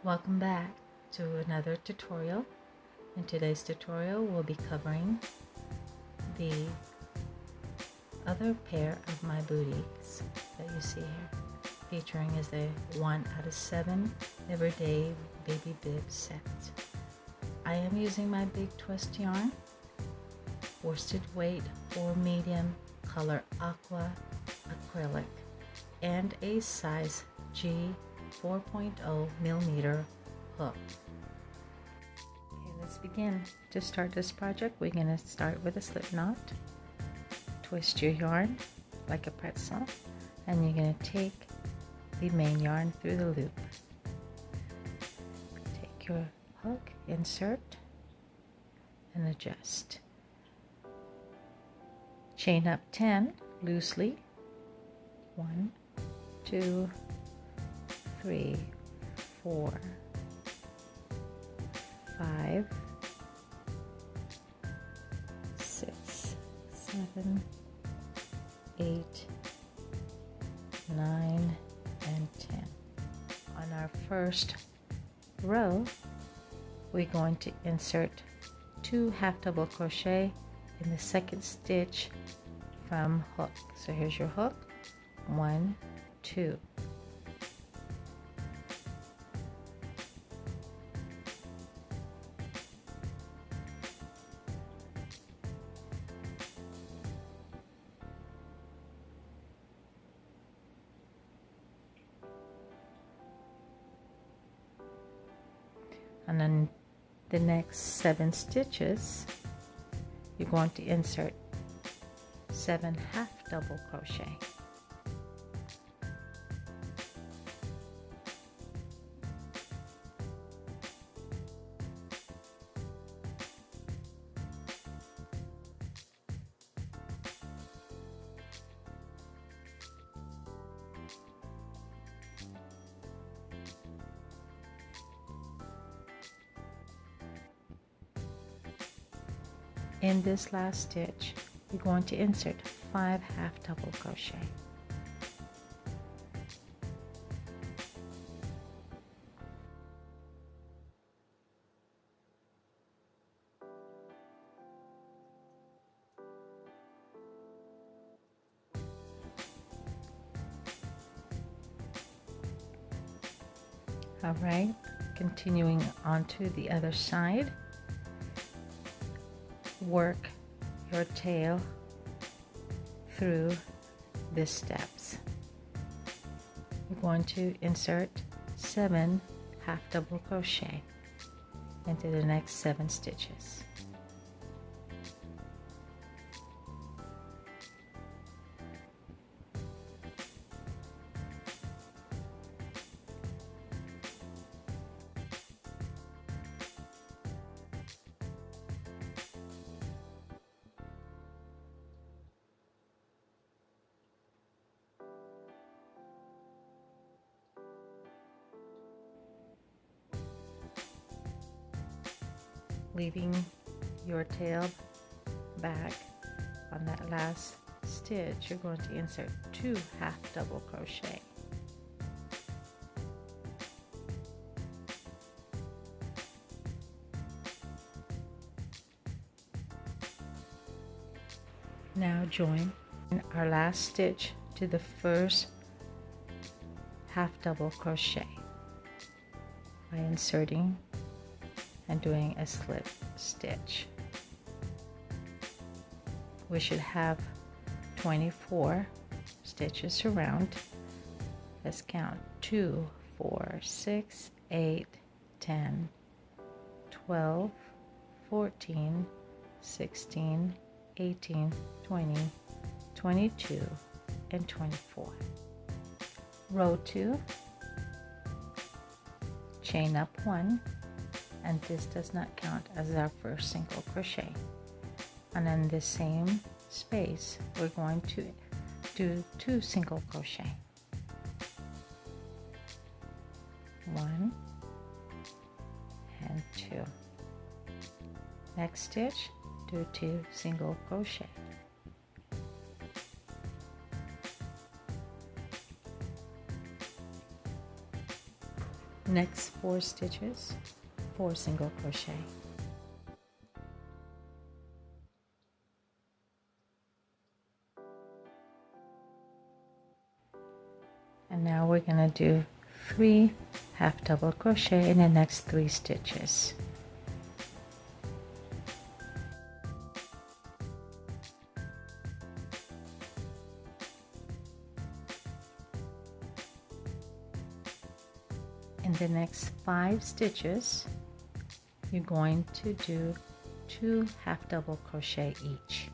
Welcome back to another tutorial. In today's tutorial we'll be covering the other pair of my booties that you see here, featuring is a 1 out of 7 everyday baby bib set. I am using my big twist yarn, worsted weight or medium, color aqua acrylic, and a size G 4.0 millimeter hook. Okay, let's begin. To start this project, we're going to start with a slip knot. Twist your yarn like a pretzel, and you're going to take the main yarn through the loop. Take your hook, insert, and adjust. Chain up 10 loosely. 1, 2, 3, 4, 5, 6, 7, 8, 9, and 10. On our first row, we're going to insert 2 half double crochet in the second stitch from hook. So here's your hook, 1, 2. And then the next 7 stitches, you're going to insert 7 half double crochet. In this last stitch, you're going to insert 5 half double crochet. All right, continuing on to the other side. Work your tail through the steps. You're going to insert 7 half double crochet into the next 7 stitches. Leaving your tail back on that last stitch, you're going to insert 2 half double crochet. Now join our last stitch to the first half double crochet by inserting and doing a slip stitch. We should have 24 stitches around. Let's count: 2, 4, 6, 8, 10, 12, 14, 16, 18, 20, 22, and 24. Row 2, chain up 1, and this does not count as our first single crochet. And in the same space, we're going to do 2 single crochet. 1 and 2. Next stitch, do 2 single crochet. Next 4 stitches, 4 single crochet. And now we're going to do 3 half double crochet in the next 3 stitches. In the next 5 stitches, you're going to do 2 half double crochet each.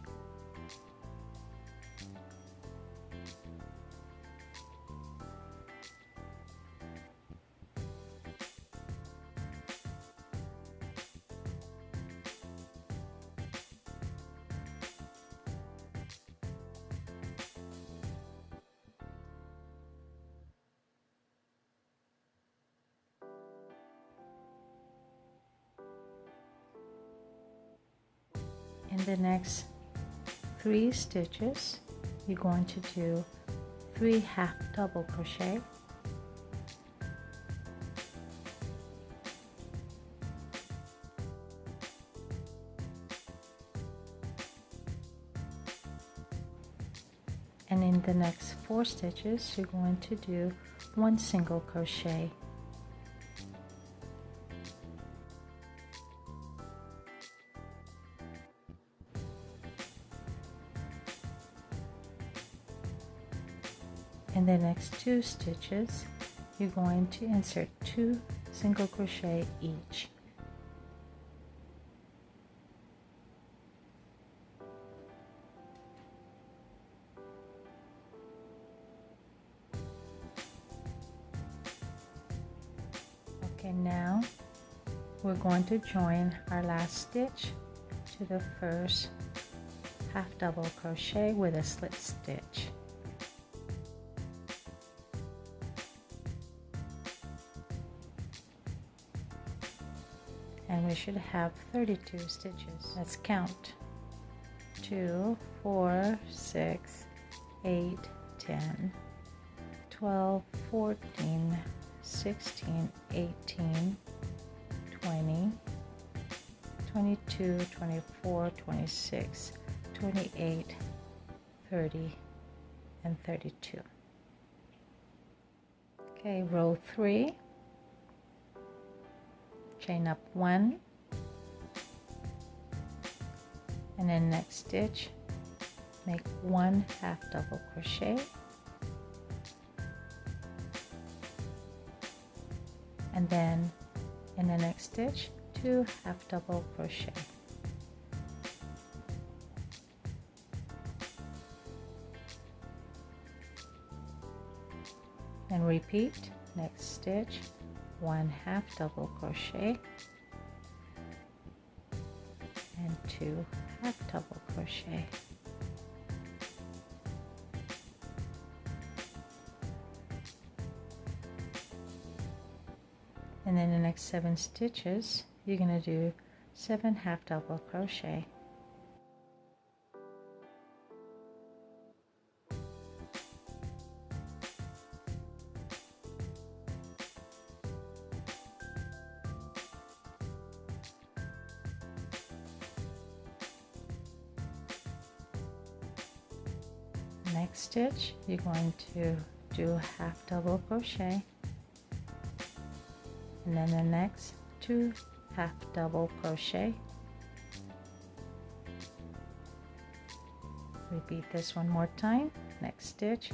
In the next 3 stitches, you're going to do 3 half double crochet, and in the next 4 stitches, you're going to do 1 single crochet. In the next 2 stitches, you're going to insert 2 single crochet each. Okay, now we're going to join our last stitch to the first half double crochet with a slip stitch. And we should have 32 stitches. Let's count. 2, 4, 6, 8, 10, 12, 14, 16, 18, 20, 22, 24, 26, 28, 30, and 32. Okay, row 3. Chain up 1, and then next stitch make 1 half double crochet, and then in the next stitch 2 half double crochet, and repeat. Next stitch 1 half double crochet and 2 half double crochet, and then the next 7 stitches you're going to do 7 half double crochet. Next stitch you're going to do half double crochet, and then the next 2 half double crochet. Repeat this one more time. Next stitch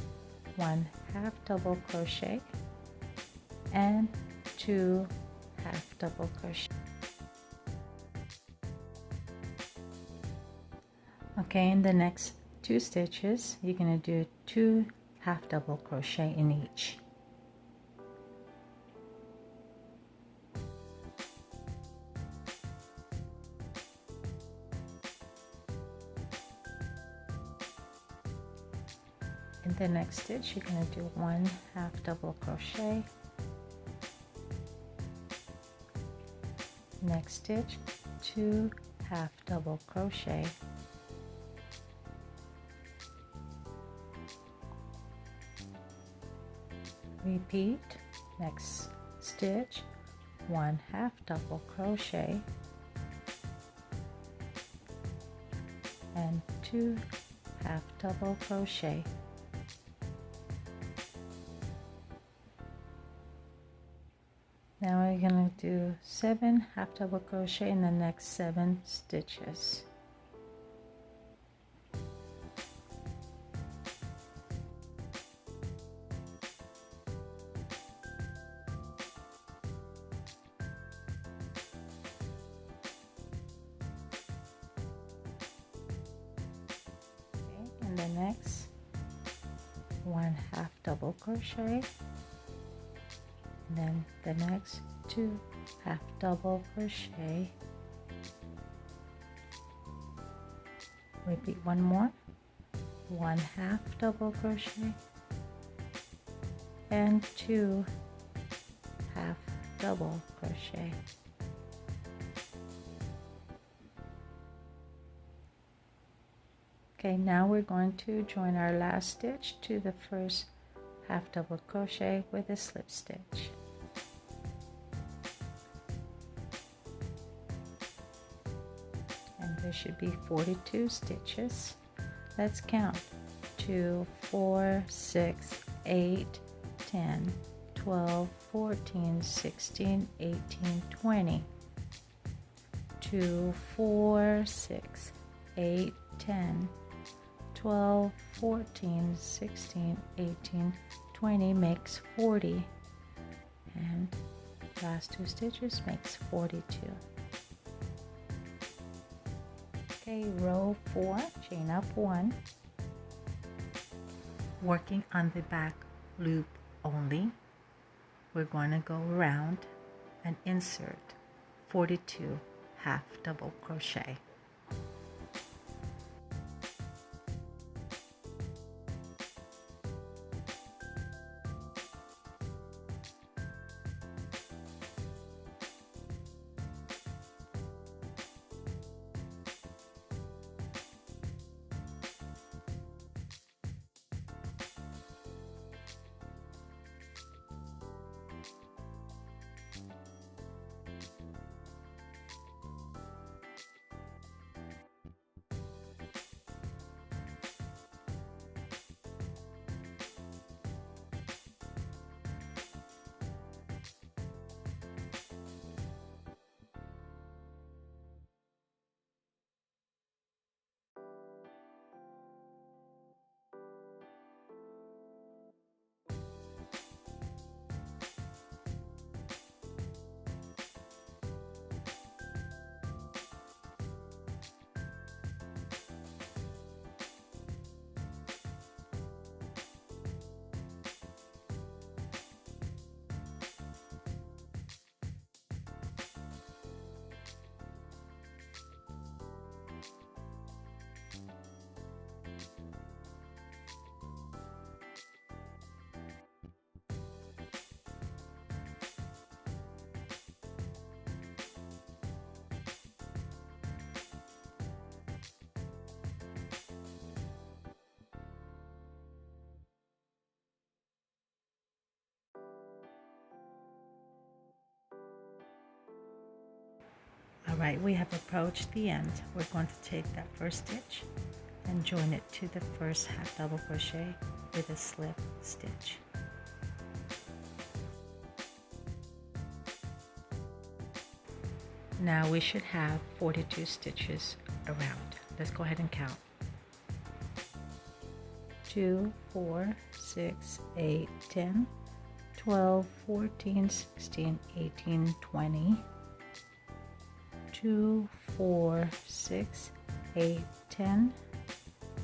1 half double crochet and 2 half double crochet. Okay, in the next 2 stitches you're going to do 2 half double crochet in each. In the next stitch you're going to do 1 half double crochet, next stitch 2 half double crochet, repeat. Next stitch, 1/2 double crochet, and 2 half double crochet. Now we're going to do 7 half double crochet in the next 7 stitches. In the next 1/2 double crochet, and then the next 2 half double crochet. Repeat one more, 1/2 double crochet and 2 half double crochet. Okay, now we're going to join our last stitch to the first half double crochet with a slip stitch. And there should be 42 stitches. Let's count. 2, 4, 6, 8, 10, 12, 14, 16, 18, 20. 2, 4, 6, 8, 10, 12, 14, 16, 18, 20 makes 40, and last 2 stitches makes 42. Okay, row 4, chain up 1, working on the back loop only. We're going to go around and insert 42 half double crochet. Alright, we have approached the end. We're going to take that first stitch and join it to the first half double crochet with a slip stitch. Now we should have 42 stitches around. Let's go ahead and count. 2, 4, 6, 8, 10, 12, 14, 16, 18, 20. 2, 4, 6, 8, 10,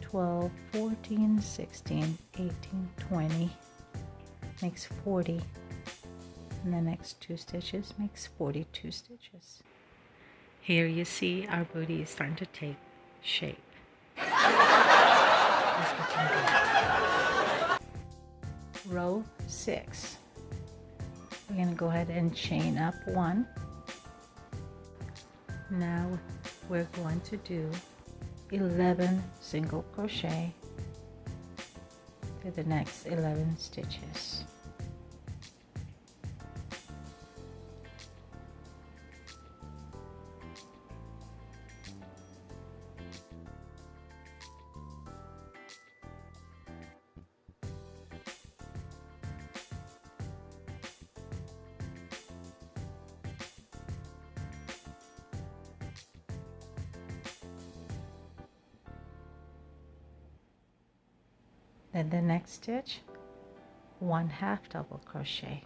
12, 14, 16, 18, 20 makes 40, and the next 2 stitches makes 42 stitches. Here you see our booty is starting to take shape. Let's get row 6. We're going to go ahead and chain up 1. Now we're going to do 11 single crochet to the next 11 stitches. Then the next stitch, 1/2 double crochet.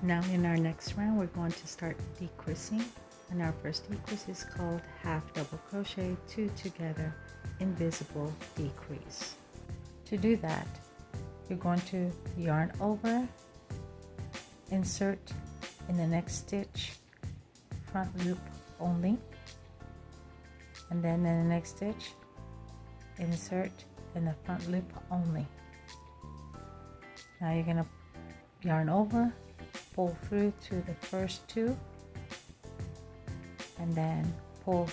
Now in our next round we're going to start decreasing, and our first decrease is called 1/2 double crochet 2 together invisible decrease. To do that, you're going to yarn over, insert in the next stitch, front loop only, and then in the next stitch, insert in the front loop only. Now you're going to yarn over, pull through to the first 2, and then pull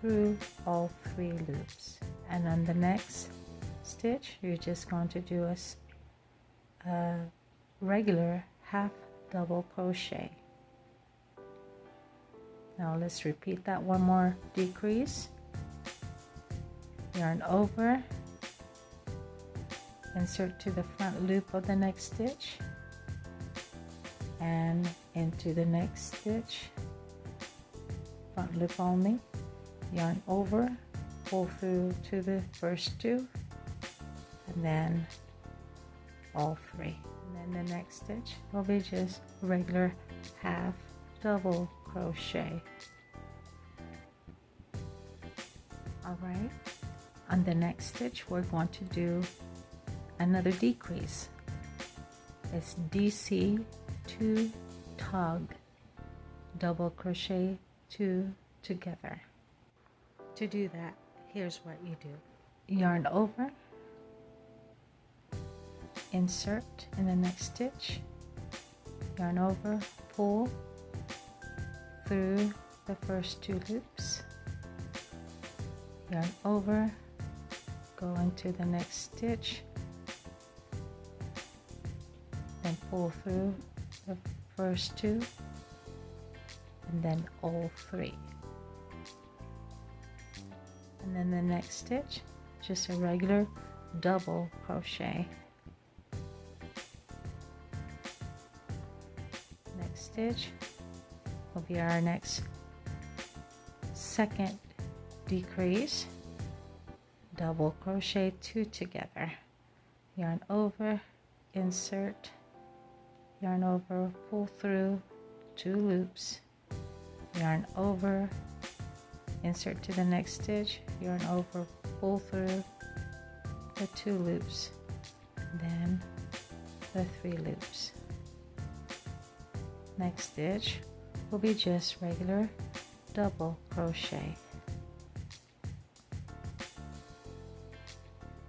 through all 3 loops. And on the next stitch, you're just going to do a regular 1/2 double crochet. Now let's repeat that one more decrease. Yarn over, insert to the front loop of the next stitch, and into the next stitch, front loop only, yarn over, pull through to the first 2, and then all 3. And then the next stitch will be just regular 1/2 double crochet. Alright, on the next stitch we're going to do another decrease. It's dc2tog, double crochet 2 together. To do that, here's what you do. Yarn over, insert in the next stitch, yarn over, pull through the first 2 loops, yarn over, go into the next stitch, then pull through the first 2, and then all 3. And then the next stitch, just a regular double crochet. Next stitch will be our next second decrease, double crochet 2 together, yarn over, insert, yarn over, pull through 2 loops, yarn over, insert to the next stitch, yarn over, pull through the 2 loops, then the 3 loops. Next stitch will be just regular double crochet.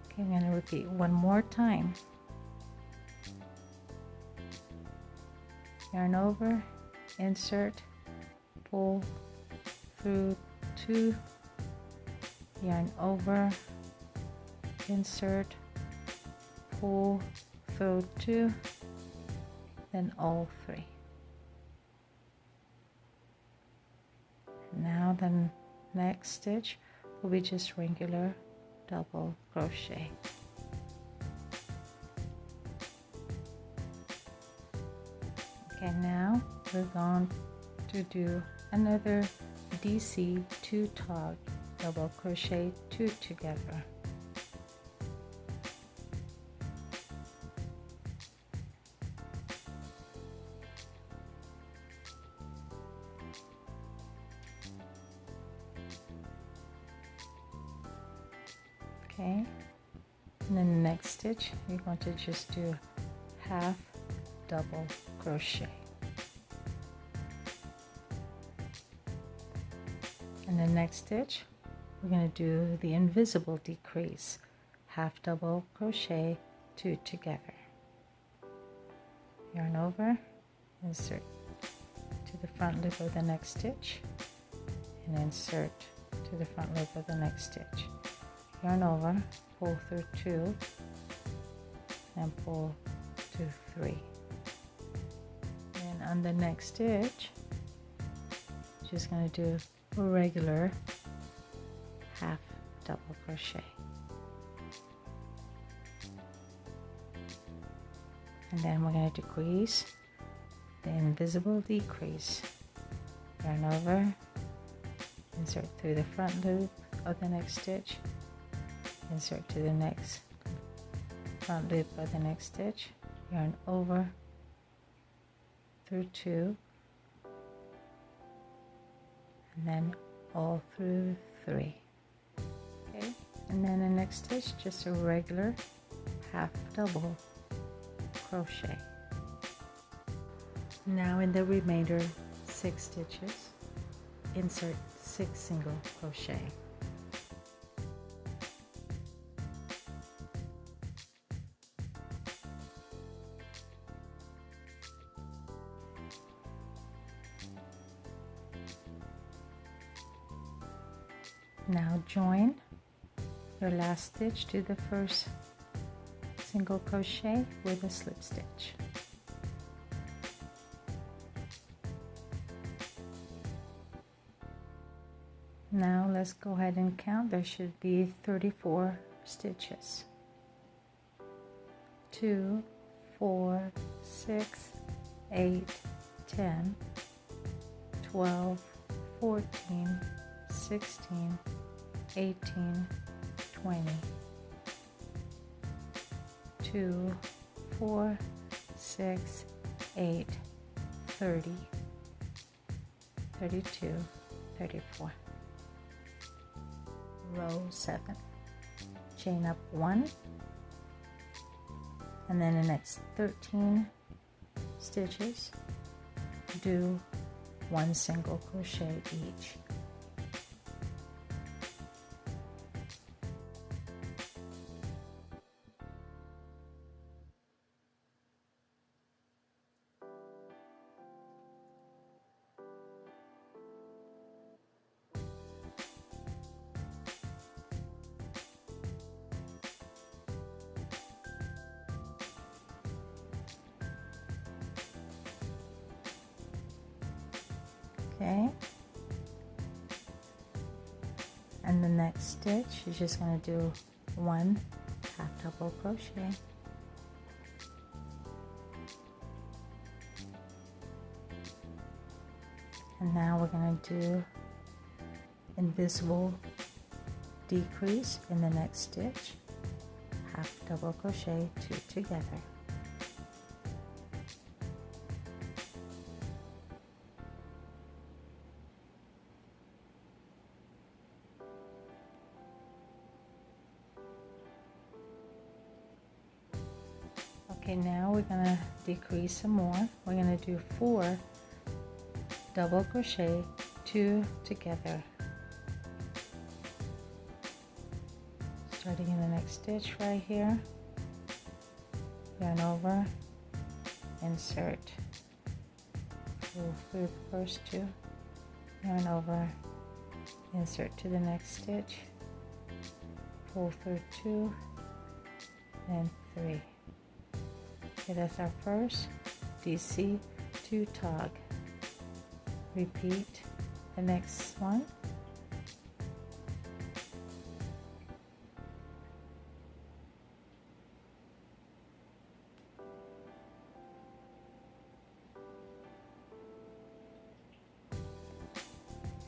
Okay, I'm going to repeat one more time. Yarn over, insert, pull through 2, yarn over, insert, pull through 2, then all 3. Now the next stitch will be just regular double crochet. Okay, now we're going to do another dc2tog, double crochet 2 together. Okay, and then the next stitch you're going to just do 1/2 double crochet, and the next stitch we're going to do the invisible decrease, 1/2 double crochet 2 together, yarn over, insert to the front loop of the next stitch, and insert to the front loop of the next stitch, yarn over, pull through 2, and pull to 3. And on the next stitch, just going to do a regular 1/2 double crochet, and then we're going to decrease the invisible decrease, yarn over, insert through the front loop, of the next stitch, insert to the next front loop of the next stitch, yarn over through 2, and then all through 3. Okay, and then the next stitch, just a regular half double crochet. Now in the remainder 6 stitches, insert 6 single crochet. Now join your last stitch to the first single crochet with a slip stitch. Now let's go ahead and count. There should be 34 stitches. 2, 4, 6, 8, 10, 12, 14, 16, 18, 20, 2, 4, 6, 8, 30, 32, 34. Row 7. Chain up 1, and then the next 13 stitches, do 1 single crochet each. Okay, and the next stitch you're just going to do 1 half double crochet, and now we're going to do invisible decrease in the next stitch, half double crochet 2 together. Okay, now we're going to decrease some more. We're going to do 4 double crochet 2 together, starting in the next stitch right here, yarn over, insert, pull through the first 2, yarn over, insert to the next stitch, pull through 2 and 3. Okay, that's our first dc2tog. Repeat the next one.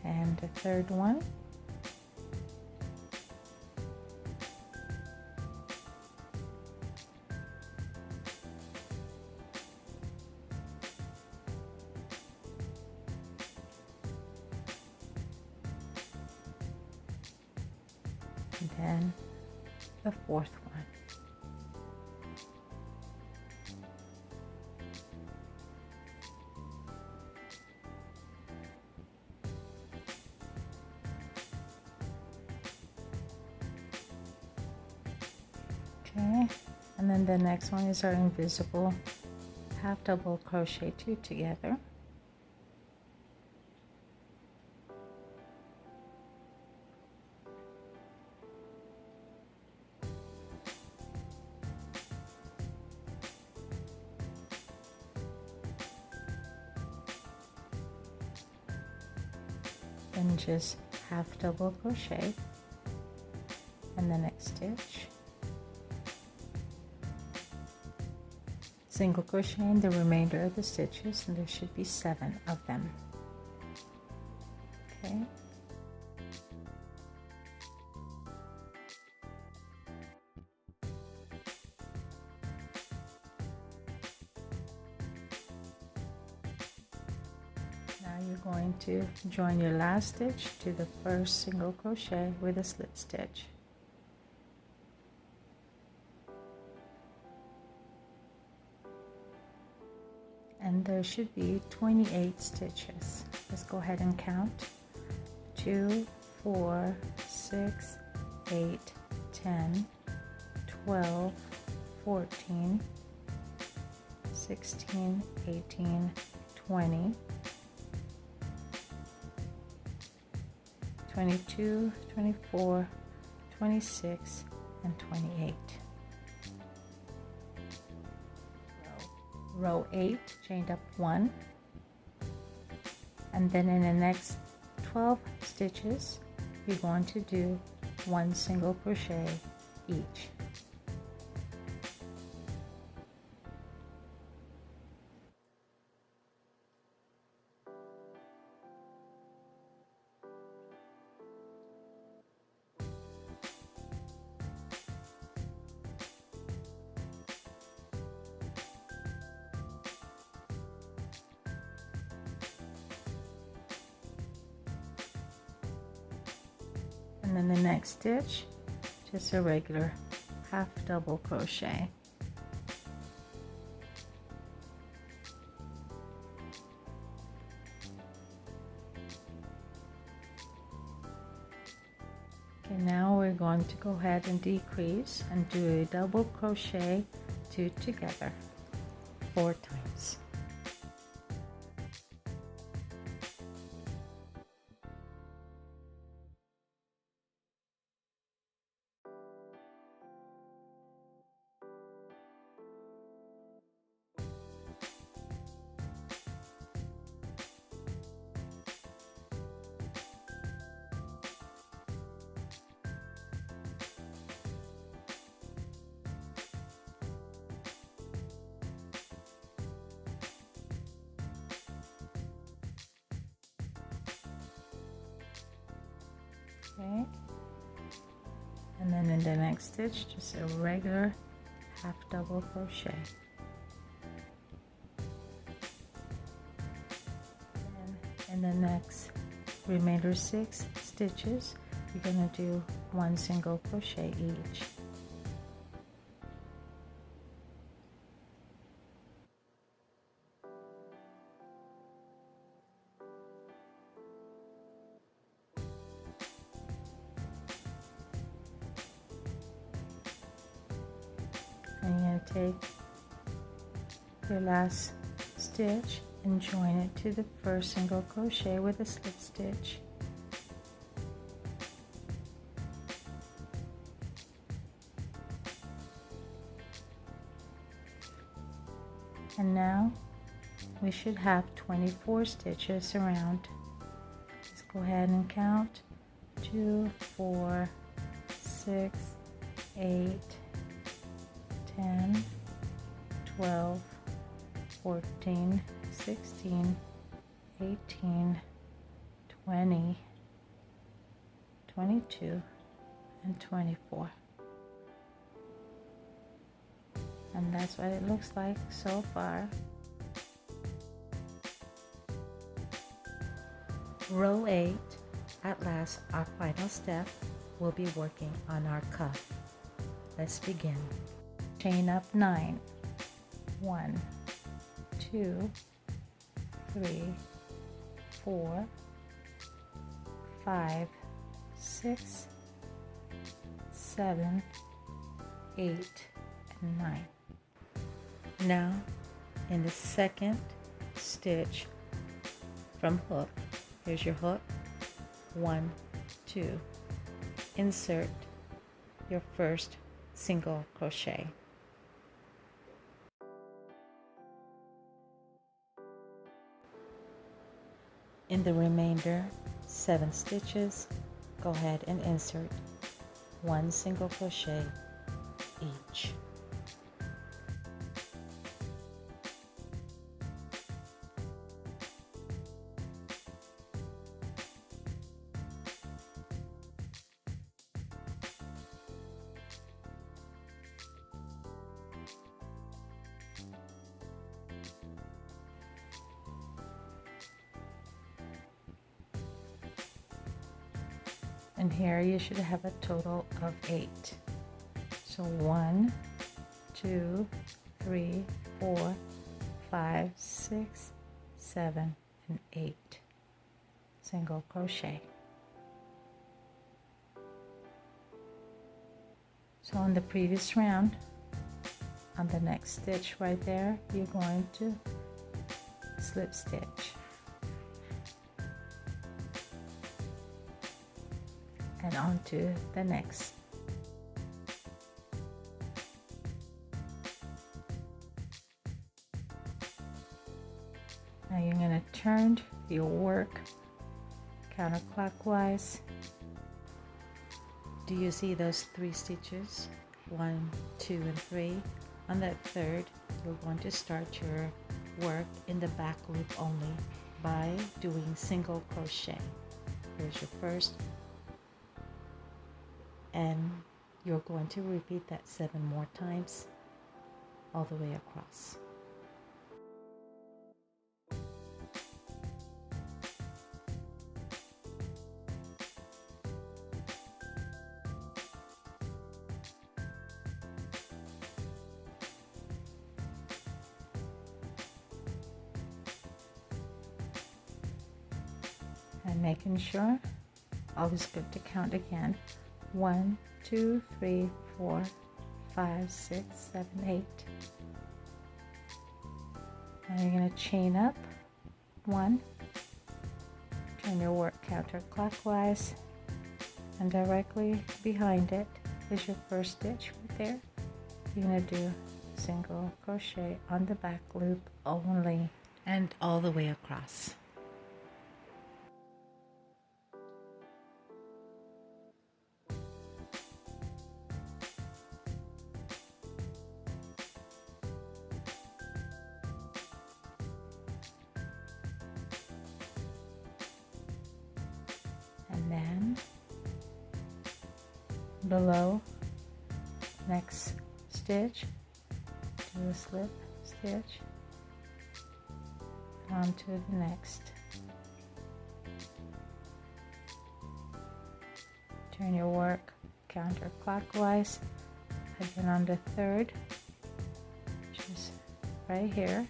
And the third one. And then the fourth one. Okay, and then the next one is our invisible half double crochet 2 together. And just half double crochet in the next stitch, single crochet in the remainder of the stitches, and there should be 7 of them. Okay, going to join your last stitch to the first single crochet with a slip stitch. And there should be 28 stitches. Let's go ahead and count. 2, 4, 6, 8, 10, 12, 14, 16, 18, 20, 22, 24, 26, and 28. Row 8, chained up 1, and then in the next 12 stitches you're going to do 1 single crochet each. And then the next stitch, just a regular half double crochet. Okay, now we're going to go ahead and decrease and do a double crochet 2 together 4 times. Okay, and then in the next stitch, just a regular half double crochet. And in the next remainder 6 stitches, you're going to do 1 single crochet each. And you're going to take your last stitch and join it to the first single crochet with a slip stitch. And now we should have 24 stitches around. Let's go ahead and count. 2, 4, 6, 8, 10, 12, 14, 16, 18, 20, 22, and 24. And that's what it looks like so far. Row 8, at last, our final step, we'll be working on our cuff. Let's begin. Chain up 9. 1, 2, 3, 4, 5, 6, 7, 8, and 9. Now, in the second stitch from hook, here's your hook, 1, 2, insert your first single crochet. In the remainder 7 stitches, go ahead and insert 1 single crochet each. And here you should have a total of 8. So 1, 2, 3, 4, 5, 6, 7, and 8 single crochet. So on the previous round, on the next stitch right there, you're going to slip stitch and on to the next. Now you're going to turn your work counterclockwise. Do you see those 3 stitches? 1, 2, and 3. On that third, you're going to start your work in the back loop only by doing single crochet. Here's your first, and you're going to repeat that 7 more times all the way across. And making sure, always good to count again. 1, 2, 3, 4, 5, 6, 7, 8. Now you're going to chain up 1, turn your work counterclockwise, and directly behind it is your first stitch right there. You're going to do single crochet on the back loop only and all the way across. And then below next stitch, do a slip stitch onto the next. Turn your work counterclockwise again on the third, which is right here.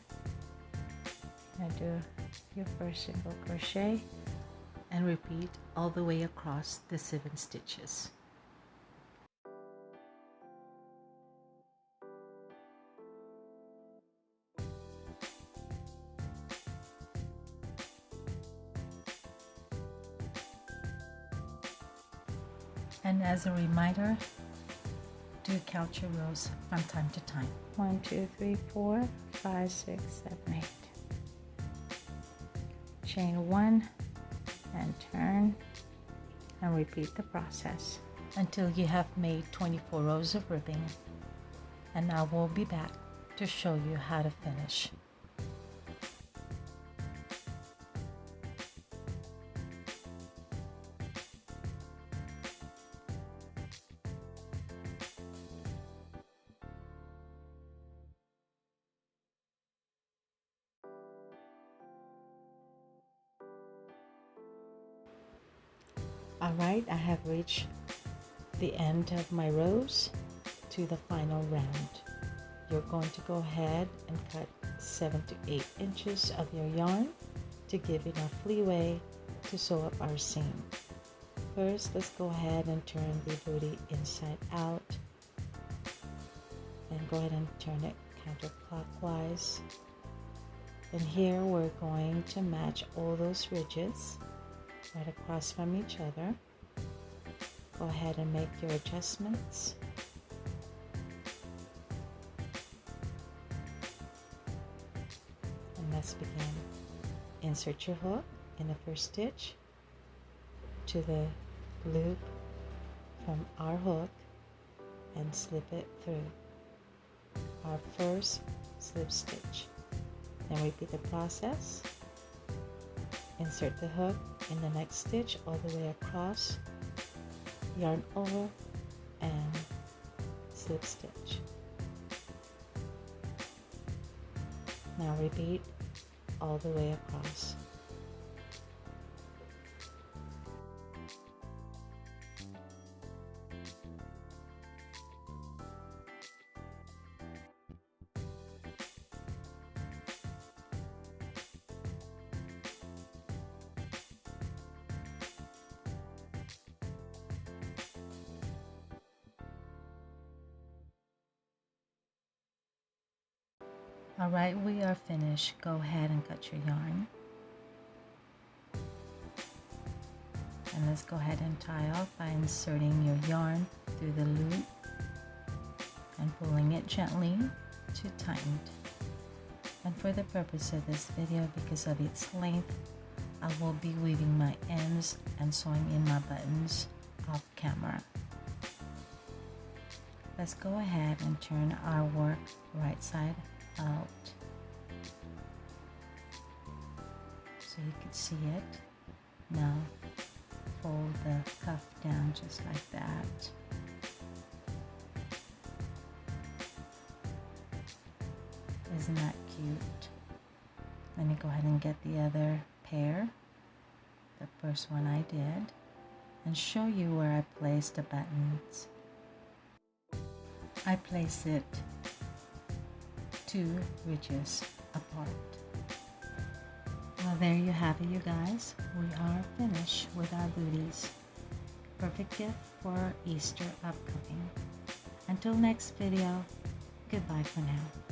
You're going to do your first single crochet and repeat all the way across the 7 stitches. And as a reminder, do count your rows from time to time. 1, 2, 3, 4, 5, 6, 7, 8. Chain 1 and turn and repeat the process until you have made 24 rows of ribbing. And I will be back to show you how to finish. Alright, I have reached the end of my rows to the final round. You're going to go ahead and cut 7 to 8 inches of your yarn to give enough leeway to sew up our seam. First, let's go ahead and turn the booty inside out and go ahead and turn it counterclockwise. And here we're going to match all those ridges right across from each other. Go ahead and make your adjustments. And let's begin. Insert your hook in the first stitch to the loop from our hook and slip it through our first slip stitch. Then repeat the process. Insert the hook in the next stitch all the way across, yarn over, and slip stitch. Now repeat all the way across. Alright, we are finished. Go ahead and cut your yarn. And let's go ahead and tie off by inserting your yarn through the loop and pulling it gently to tighten. And for the purpose of this video, because of its length, I will be weaving my ends and sewing in my buttons off camera. Let's go ahead and turn our work right side out so you can see it. Now fold the cuff down just like that. Isn't that cute? Let me go ahead and get the other pair, the first one I did, and show you where I placed the buttons. I place it 2 ridges apart. Well, there you have it, you guys. We are finished with our booties. Perfect gift for Easter upcoming. Until next video, goodbye for now.